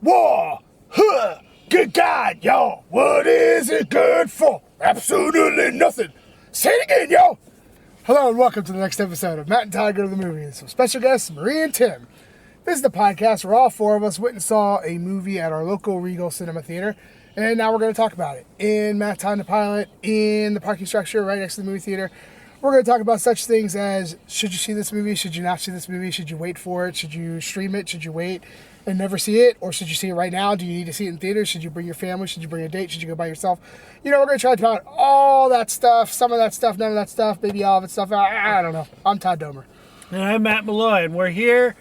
War! Huh! Good God, y'all! What is it good for? Absolutely nothing. Say it again, y'all! Hello and welcome to the next episode of Matt and Todd Go to the Movies with special guests Marie and Tim. This is the podcast where all four of us went and saw a movie at our local Regal Cinema Theater, and now we're going to talk about it. In Matt Time the Pilot, in the parking structure right next to the movie theater, we're going to talk about such things as, should you see this movie, should you not see this movie, should you wait for it, should you stream it, should you wait and never see it, or should you see it right now, do you need to see it in theaters, should you bring your family, should you bring a date, should you go by yourself? You know, we're going to try to talk about all that stuff, some of that stuff, none of that stuff, maybe all of it stuff, I don't know. I'm Todd Domer. And I'm Matt Malloy, and we're here.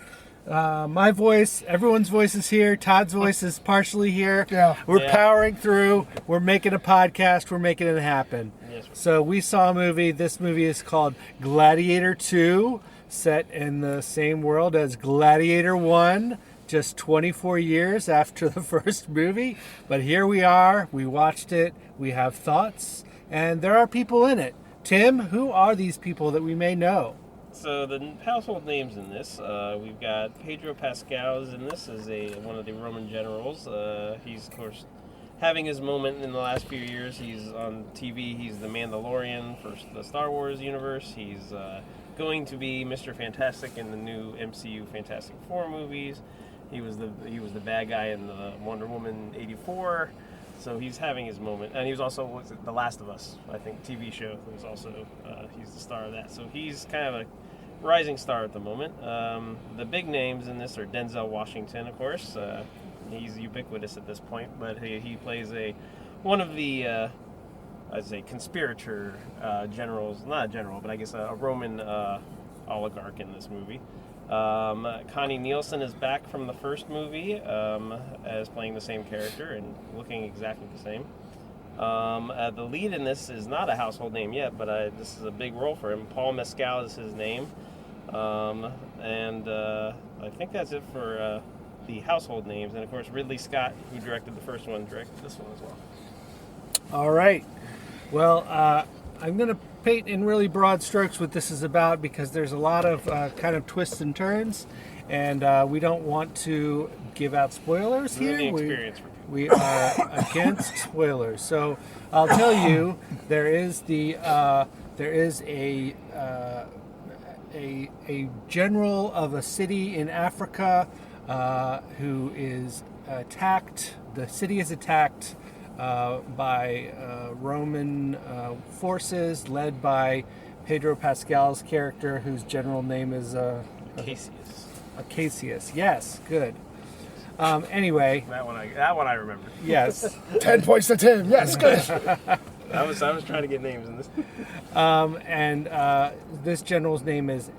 My voice, everyone's voice is here. Todd's voice is partially here. Yeah. We're powering through. We're making a podcast. We're making it happen. Yes, so we saw a movie. This movie is called Gladiator II, set in the same world as Gladiator I, just 24 years after the first movie. But here we are. We watched it. We have thoughts. And there are people in it. Tim, who are these people that we may know? So the household names in this, we've got Pedro Pascal is in this as one of the Roman generals. He's, of course, having his moment in the last few years. He's on TV. He's the Mandalorian for the Star Wars universe. He's going to be Mr. Fantastic in the new MCU Fantastic Four movies. He was the bad guy in the Wonder Woman 84. So he's having his moment, and he was also The Last of Us, I think, TV show. Was also he's the star of that. So he's kind of a rising star at the moment. The big names in this are Denzel Washington, of course. He's ubiquitous at this point, but he plays one of the I'd say conspirator generals, not a general, but I guess a Roman oligarch in this movie. Connie Nielsen is back from the first movie as playing the same character and looking exactly the same. The lead in this is not a household name yet, but this is a big role for him. Paul Mescal is his name. And I think that's it for the household names. And of course, Ridley Scott, who directed the first one, directed this one as well. All right. Well, I'm going to paint in really broad strokes what this is about because there's a lot of kind of twists and turns, and we don't want to give out spoilers here. We are against spoilers. So I'll tell you, there is a general of a city in Africa who is attacked. The city is attacked by Roman forces led by Pedro Pascal's character, whose general name is Acacius. Yes, good. Anyway, that one I remember. Yes. 10 points to Tim. Yes, good. I was trying to get names in this. And this general's name is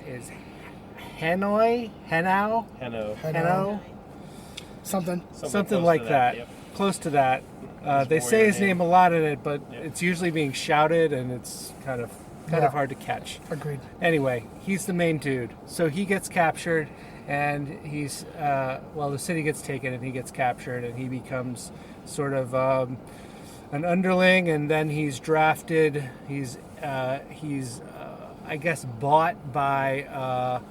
Hanoi. Something like that. Yep. Close to that. They say his name a lot in it, but it's usually being shouted, and it's kind of hard to catch. Agreed. Anyway, he's the main dude. So he gets captured, and the city gets taken, and he gets captured, and he becomes sort of an underling, and then he's drafted. He's I guess bought by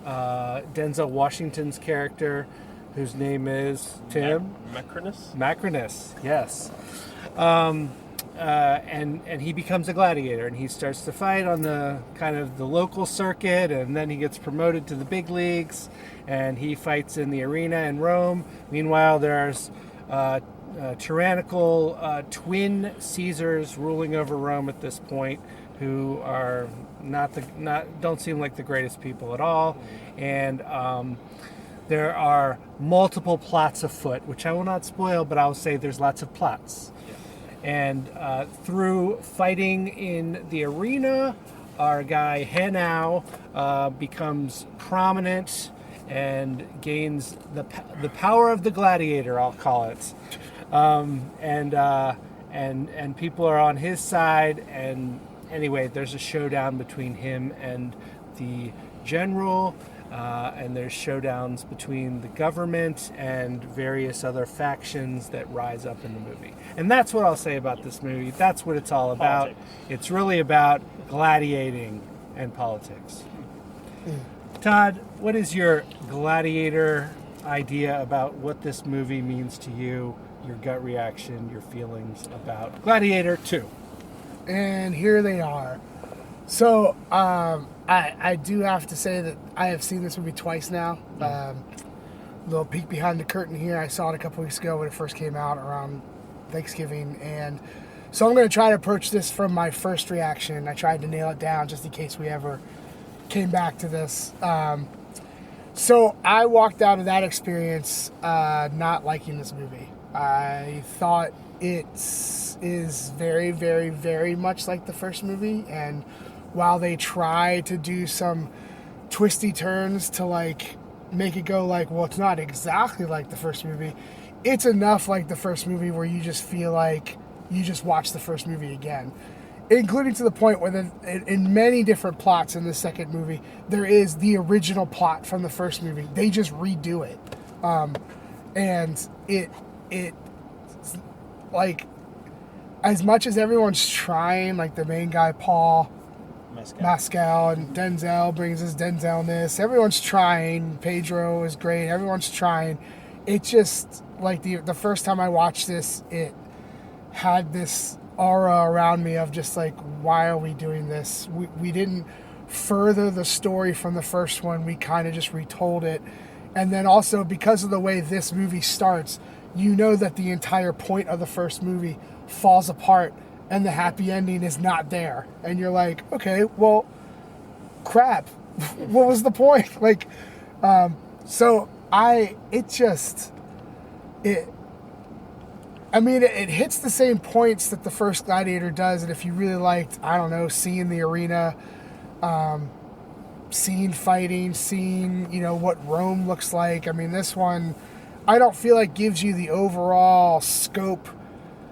Denzel Washington's character, whose name is Tim Macrinus. Yes, and he becomes a gladiator, and he starts to fight on the kind of the local circuit, and then he gets promoted to the big leagues, and he fights in the arena in Rome. Meanwhile, there's tyrannical twin Caesars ruling over Rome at this point, who are don't seem like the greatest people at all, and there are multiple plots afoot, which I will not spoil, but I'll say there's lots of plots. And through fighting in the arena, our guy Hanau becomes prominent and gains the power of the gladiator, I'll call it. And people are on his side. And anyway, there's a showdown between him and the general. And there's showdowns between the government and various other factions that rise up in the movie. And that's what I'll say about this movie. That's what it's all about. Politics. It's really about gladiating and politics. Todd, what is your gladiator idea about what this movie means to you, your gut reaction, your feelings about Gladiator II. And here they are. So, I do have to say that I have seen this movie twice now. Little peek behind the curtain here. I saw it a couple weeks ago when it first came out around Thanksgiving. And so I'm going to try to approach this from my first reaction. I tried to nail it down just in case we ever came back to this. So I walked out of that experience not liking this movie. I thought it is very, very, very much like the first movie. And while they try to do some twisty turns to like make it go like, well, it's not exactly like the first movie, it's enough like the first movie where you just feel like you just watched the first movie again. Including to the point where in many different plots in the second movie, there is the original plot from the first movie. They just redo it. And it like, as much as everyone's trying, like the main guy, Paul Mescal, and Denzel brings his Denzel-ness. Everyone's trying. Pedro is great. Everyone's trying. It just, like, the first time I watched this, it had this aura around me of just like, why are we doing this? We didn't further the story from the first one. We kind of just retold it. And then also, because of the way this movie starts, you know that the entire point of the first movie falls apart and the happy ending is not there. And you're like, okay, well, crap. What was the point? Like, so it hits the same points that the first Gladiator does. And if you really liked, I don't know, seeing the arena, seeing fighting, seeing, what Rome looks like. I mean, this one, I don't feel like gives you the overall scope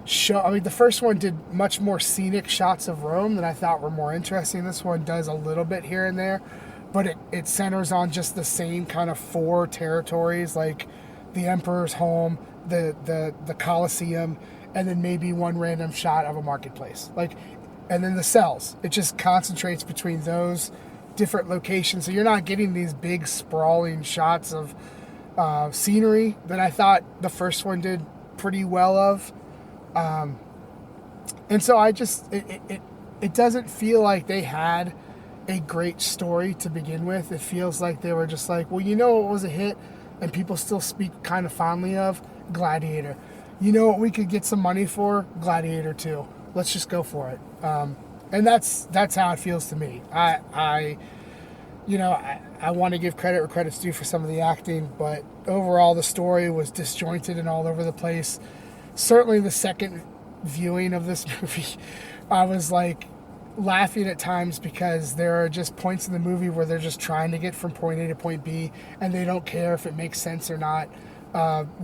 show. I mean, the first one did much more scenic shots of Rome that I thought were more interesting. This one does a little bit here and there, but it centers on just the same kind of 4 territories, like the Emperor's home, the Colosseum, and then maybe one random shot of a marketplace. And then the cells. It just concentrates between those different locations. So you're not getting these big sprawling shots of scenery that I thought the first one did pretty well of. And so I just, it doesn't feel like they had a great story to begin with. It feels like they were just like, well, what was a hit and people still speak kind of fondly of? Gladiator. You know what we could get some money for? Gladiator II. Let's just go for it. And that's how it feels to me. I want to give credit where credit's due for some of the acting, but overall the story was disjointed and all over the place. Certainly the second viewing of this movie, I was like laughing at times because there are just points in the movie where they're just trying to get from point A to point B and they don't care if it makes sense or not,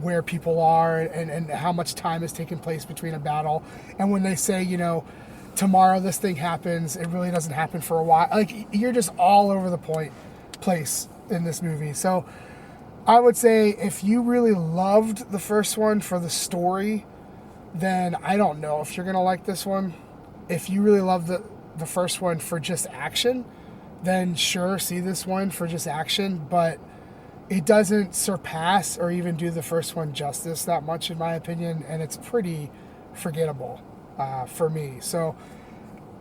where people are and how much time has taken place between a battle. And when they say, tomorrow this thing happens, it really doesn't happen for a while. Like, you're just all over the place in this movie. So I would say if you really loved the first one for the story, then I don't know if you're going to like this one. If you really love the first one for just action, then sure, see this one for just action. But it doesn't surpass or even do the first one justice that much, in my opinion. And it's pretty forgettable for me. So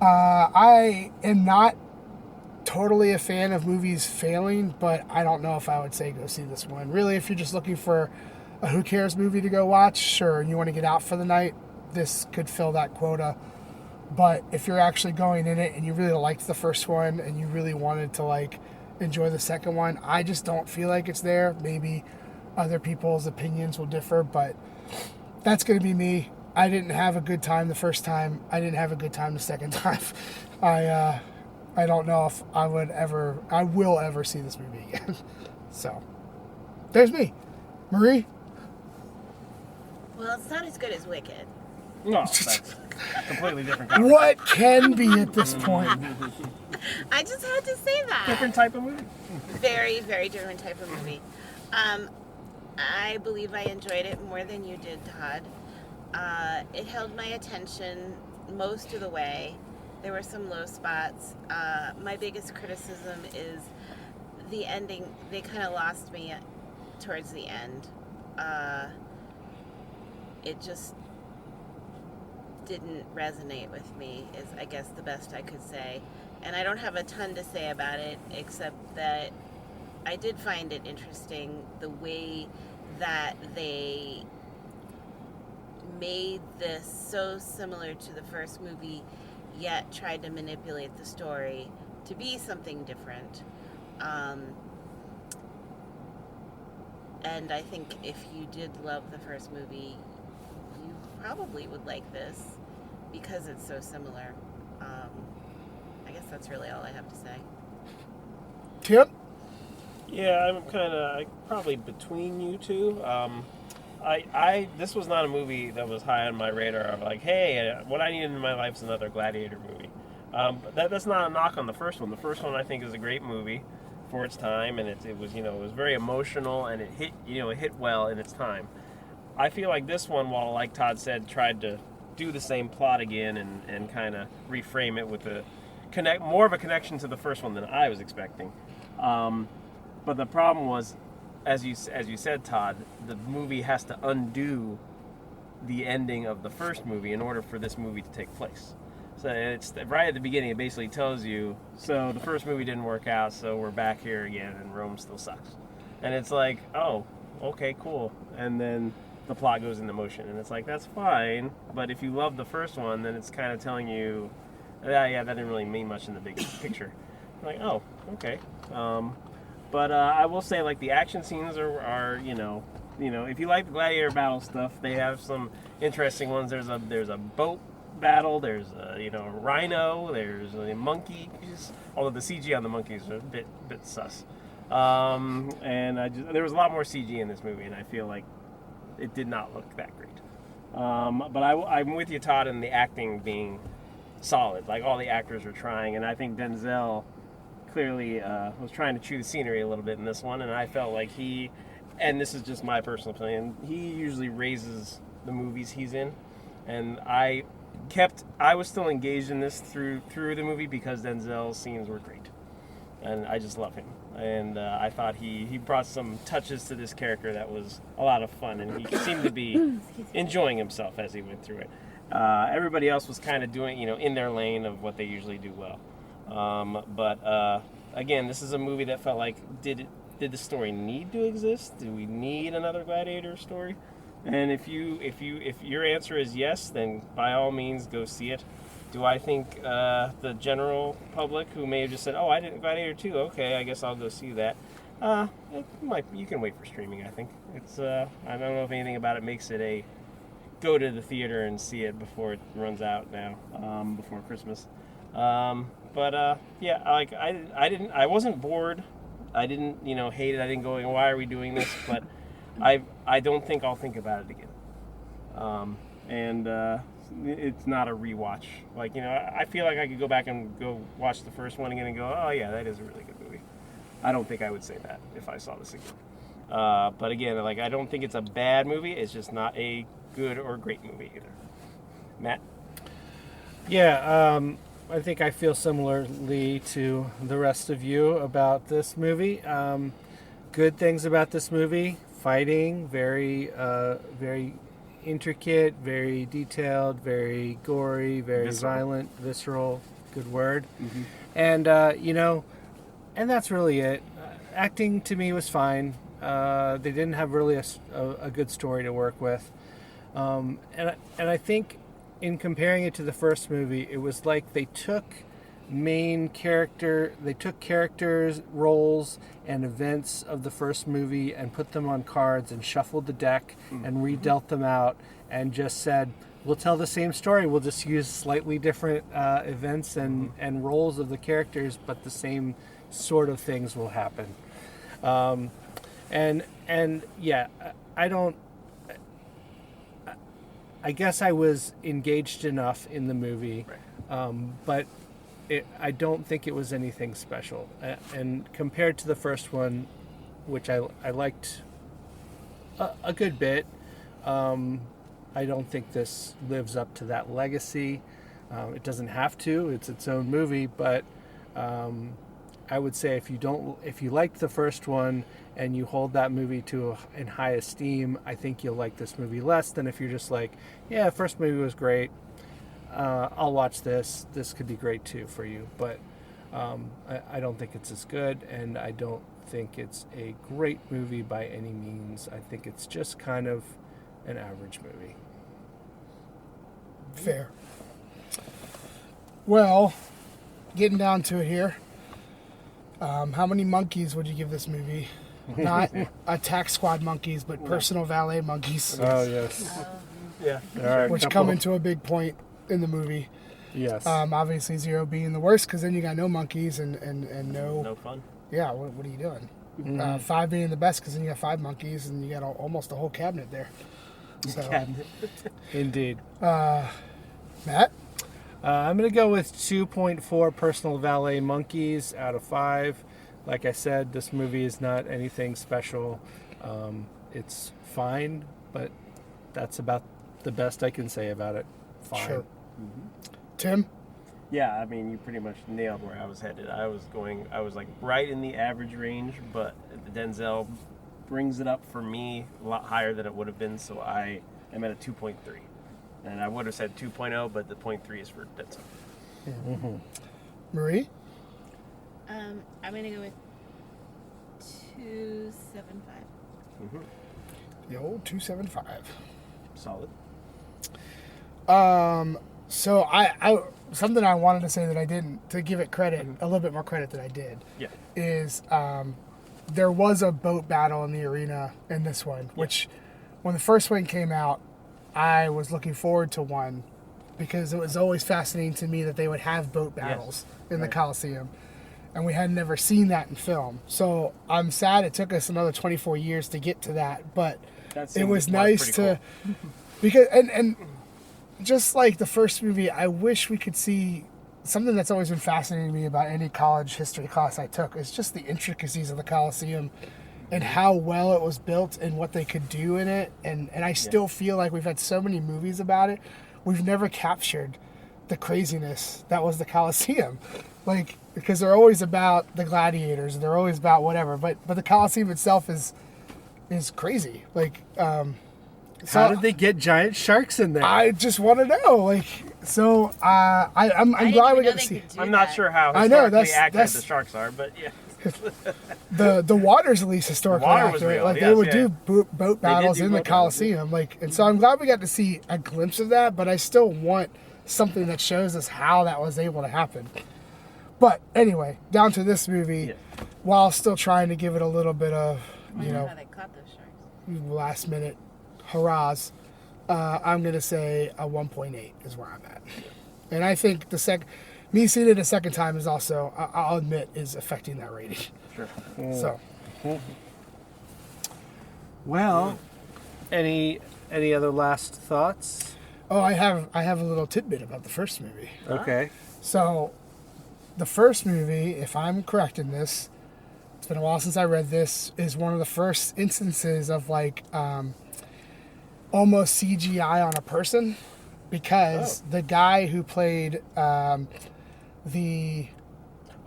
I am not totally a fan of movies failing, but I don't know if I would say go see this one. Really, if you're just looking for a who cares movie to go watch, sure, and you want to get out for the night, this could fill that quota. But if you're actually going in it and you really liked the first one and you really wanted to enjoy the second one, I just don't feel like it's there. Maybe other people's opinions will differ, but that's going to be me. I didn't have a good time the first time. I didn't have a good time the second time. I don't know if I will ever see this movie again. So, there's me. Marie? Well, it's not as good as Wicked. No, that's completely different. What can be at this point? I just had to say that. Different type of movie. Very, very different type of movie. I believe I enjoyed it more than you did, Todd. It held my attention most of the way. There were some low spots. My biggest criticism is the ending. They kind of lost me towards the end. It just didn't resonate with me, is I guess the best I could say. And I don't have a ton to say about it, except that I did find it interesting the way that they made this so similar to the first movie, yet tried to manipulate the story to be something different. And I think if you did love the first movie, you probably would like this because it's so similar. I guess that's really all I have to say. Tip? Yeah, I'm kind of probably between you two. This was not a movie that was high on my radar of like, hey, what I needed in my life is another Gladiator movie. But that's not a knock on the first one. The first one I think is a great movie for its time, and it was very emotional, and it hit well in its time. I feel like this one, while like Todd said, tried to do the same plot again and kind of reframe it with more of a connection to the first one than I was expecting. But the problem was, as you said, Todd, the movie has to undo the ending of the first movie in order for this movie to take place. So it's right at the beginning. It basically tells you, so the first movie didn't work out, so we're back here again, and Rome still sucks. And it's like, oh, okay, cool. And then the plot goes into motion, and it's like, that's fine. But if you love the first one, then it's kind of telling you, yeah, that didn't really mean much in the big picture. Like, oh, okay. But I will say, like, the action scenes are if you like the Gladiator battle stuff, they have some interesting ones. There's a boat battle. There's a rhino. There's a monkey. Although the CG on the monkeys are a bit sus. And there was a lot more CG in this movie, and I feel like it did not look that great. But I'm with you, Todd, in the acting being solid. Like, all the actors were trying, and I think Denzel clearly was trying to chew the scenery a little bit in this one, and I felt like and this is just my personal opinion, he usually raises the movies he's in, and I was still engaged in this through the movie because Denzel's scenes were great, and I just love him, and I thought he brought some touches to this character that was a lot of fun, and he seemed to be enjoying himself as he went through it. Everybody else was kind of doing in their lane of what they usually do well. But again, this is a movie that felt like, did the story need to exist? Do we need another Gladiator story? And if your answer is yes, then by all means go see it. Do I think the general public who may have just said, "Oh, I didn't Gladiator 2, okay, I guess I'll go see that," you can wait for streaming. I think it's I don't know if anything about it makes it a go to the theater and see it before it runs out now, before Christmas. Yeah, like I wasn't bored. I didn't, hate it. I didn't go, why are we doing this? But I don't think I'll think about it again. It's not a rewatch. Like, I feel like I could go back and go watch the first one again and go, oh yeah, that is a really good movie. I don't think I would say that if I saw this again. But again, like, I don't think it's a bad movie. It's just not a good or great movie either. Matt? Yeah, I think I feel similarly to the rest of you about this movie. Good things about this movie: fighting, very intricate, very detailed, very gory, very visceral. Violent, visceral. Good word. Mm-hmm. And and that's really it. Acting to me was fine. They didn't have really a good story to work with, and I think, in comparing it to the first movie, it was like they took characters, roles, and events of the first movie and put them on cards and shuffled the deck and redealt them out and just said, we'll tell the same story. We'll just use slightly different events and roles of the characters, but the same sort of things will happen. And yeah, I guess I was engaged enough in the movie, but I don't think it was anything special. And compared to the first one, which I liked a good bit, I don't think this lives up to that legacy. It doesn't have to. It's its own movie, but I would say if you liked the first one and you hold that movie in high esteem, I think you'll like this movie less than if you're just like, yeah, the first movie was great. I'll watch this. This could be great too for you. But I don't think it's as good, and I don't think it's a great movie by any means. I think it's just kind of an average movie. Fair. Well, getting down to it here. How many monkeys would you give this movie? Not attack squad monkeys, but personal valet monkeys. Oh, yes. Yeah. All right, Which come into a big point in the movie. Yes. Obviously 0 being the worst, because then you got no monkeys and No fun. Yeah, what are you doing? Mm-hmm. 5 being the best, because then you got 5 monkeys and you got almost a whole cabinet there. So, Indeed. Matt? I'm going to go with 2.4 personal valet monkeys out of 5. Like I said, this movie is not anything special. It's fine, but that's about the best I can say about it. Fine. Sure. Tim? Yeah, I mean, you pretty much nailed where I was headed. I was like right in the average range, but Denzel brings it up for me a lot higher than it would have been, so I am at a 2.3. And I would have said 2.0, but the 0.3 is for Denzel. Mm-hmm. Marie? I'm gonna go with 2.75. The old 275. Solid. So I something I wanted to say that I didn't, to give it credit, a little bit more credit than I did, is there was a boat battle in the arena in this one, which when the first one came out, I was looking forward to one because it was always fascinating to me that they would have boat battles in the Coliseum. And we had never seen that in film. So I'm sad it took us another 24 years to get to that, but it was nice to... Cool. Because and just like the first movie, I wish we could see something that's always been fascinating to me about any college history class I took is just the intricacies of the Coliseum and how well it was built and what they could do in it. And I still feel like we've had so many movies about it. We've never captured the craziness that was the Coliseum. Like, because they're always about the gladiators, they're always about whatever, but the Coliseum itself is crazy. Like, how did they get giant sharks in there? I just want to know. Like, so I'm glad we got to see. I'm not sure how I know, historically accurate that's- the sharks are, but yeah. The water's at least historically The water was accurate. real, Like yes, they would yeah. do boat battles do in the boat battles, Coliseum. Like, and so I'm glad we got to see a glimpse of that. But I still want something that shows us how that was able to happen. But anyway, down to this movie, while still trying to give it a little bit of I know how they caught those sharks. last minute hurrahs, I'm gonna say a 1.8 is where I'm at. And I think me seeing it a second time is also, I'll admit, is affecting that rating. Sure. So, Well, any other last thoughts? oh, I have a little tidbit about the first movie. Okay. So, the first movie, if I'm correct in this, it's been a while since I read this, is one of the first instances of like almost CGI on a person, because the guy who played the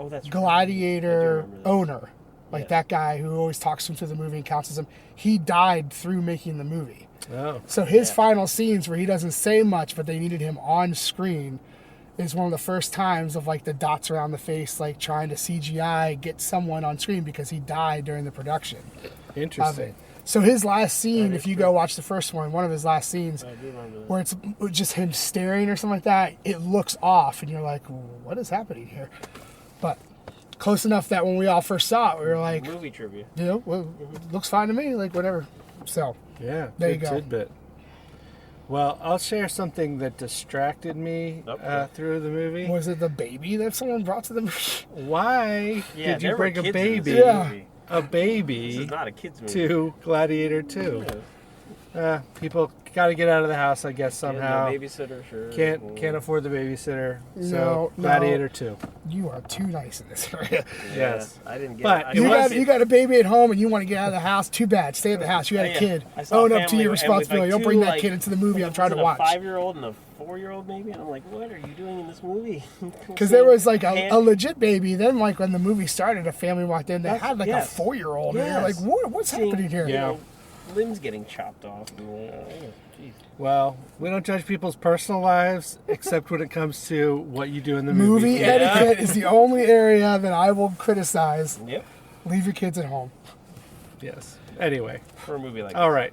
That's Gladiator right. owner, like that guy who always talks to him through the movie and counts as him, he died through making the movie. Oh. So his final scenes where he doesn't say much, but they needed him on screen, is one of the first times of like the dots around the face, like trying to CGI get someone on screen because he died during the production of Interesting. it. So his last scene, if you go watch the first one of his last scenes, where it's just him staring or something like that, it looks off, and you're like, what is happening here? But close enough that when we all first saw it, we were like, Movie trivia. you know, well, looks fine to me, like whatever. So Yeah. There you good go. Tidbit. Well, I'll share something that distracted me through the movie. was it the baby that someone brought to the movie? Why Yeah, did you there were bring a kids in this baby? Yeah. movie. A This baby is not a kid's movie. to Gladiator 2. People got to get out of the house, I guess, Yeah, somehow. no babysitter, sure. Can't afford the babysitter. No, So Gladiator 2. You are too nice in this area. Yes. I didn't get But it. You got a baby at home and you want to get out of the house. Too bad. Stay at the house. You got a kid. I saw Own a up to family your with, responsibility. like, Don't bring two, that like, kid into the movie I'm trying to was it watch. A 5-year-old and a 4-year-old maybe. And I'm like, what are you doing in this movie? Because there was like a legit baby. Then, like when the movie started, a family walked in. They had like a 4-year-old. Yes. And you're like, what's happening here? You know, limbs getting chopped off. And, geez. Well, we don't judge people's personal lives except when it comes to what you do in the movie. Movie etiquette is the only area that I will criticize. Yep. Leave your kids at home. Yes. Anyway. For a movie like All right.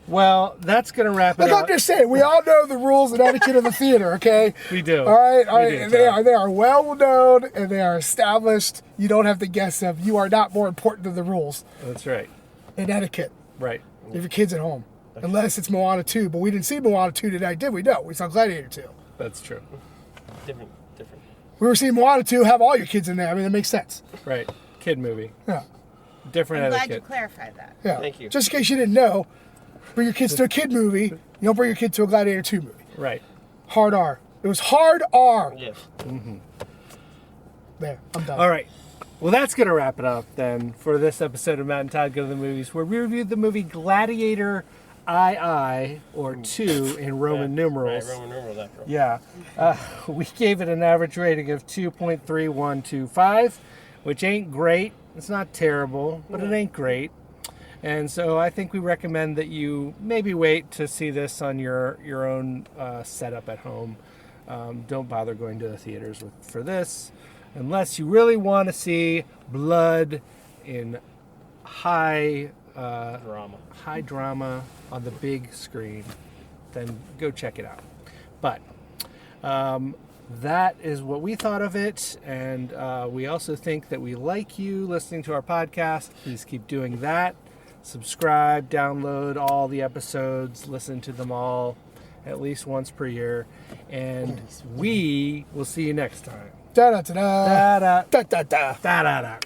Well, that's going to wrap it Look, up. I'm just saying, we all know the rules and etiquette of the theater, okay? We do. All right? We do, They Todd. are well known and they are established. You don't have to guess them. You are not more important than the rules That's right. and etiquette. Right. Leave your kids at home. Unless it's Moana 2. But we didn't see Moana 2 tonight, did we? No, we saw Gladiator 2. That's true. different. We were seeing Moana 2, have all your kids in there. I mean, that makes sense. Right. Kid movie. Yeah. Different I'm glad you etiquette. clarified that. Yeah. Thank you. Just in case you didn't know, bring your kids to a kid movie. You don't bring your kid to a Gladiator 2 movie. Right. Hard R. It was hard R. Yes. There, I'm done. All right. Well, that's going to wrap it up then for this episode of Matt and Todd Go to the Movies, where we reviewed the movie Gladiator II, or 2 in Roman numerals. Right, Roman numerals after all. Yeah. We gave it an average rating of 2.3125, which ain't great. It's not terrible, but it ain't great. And so I think we recommend that you maybe wait to see this on your own setup at home. Don't bother going to the theaters for this unless you really want to see blood in high drama on the big screen. Then go check it out. But that is what we thought of it, and we also think that we like you listening to our podcast. Please keep doing that. Subscribe, download all the episodes, listen to them all at least once per year, and we will see you next time. Da da da da Da-da. da da da. Da-da-da.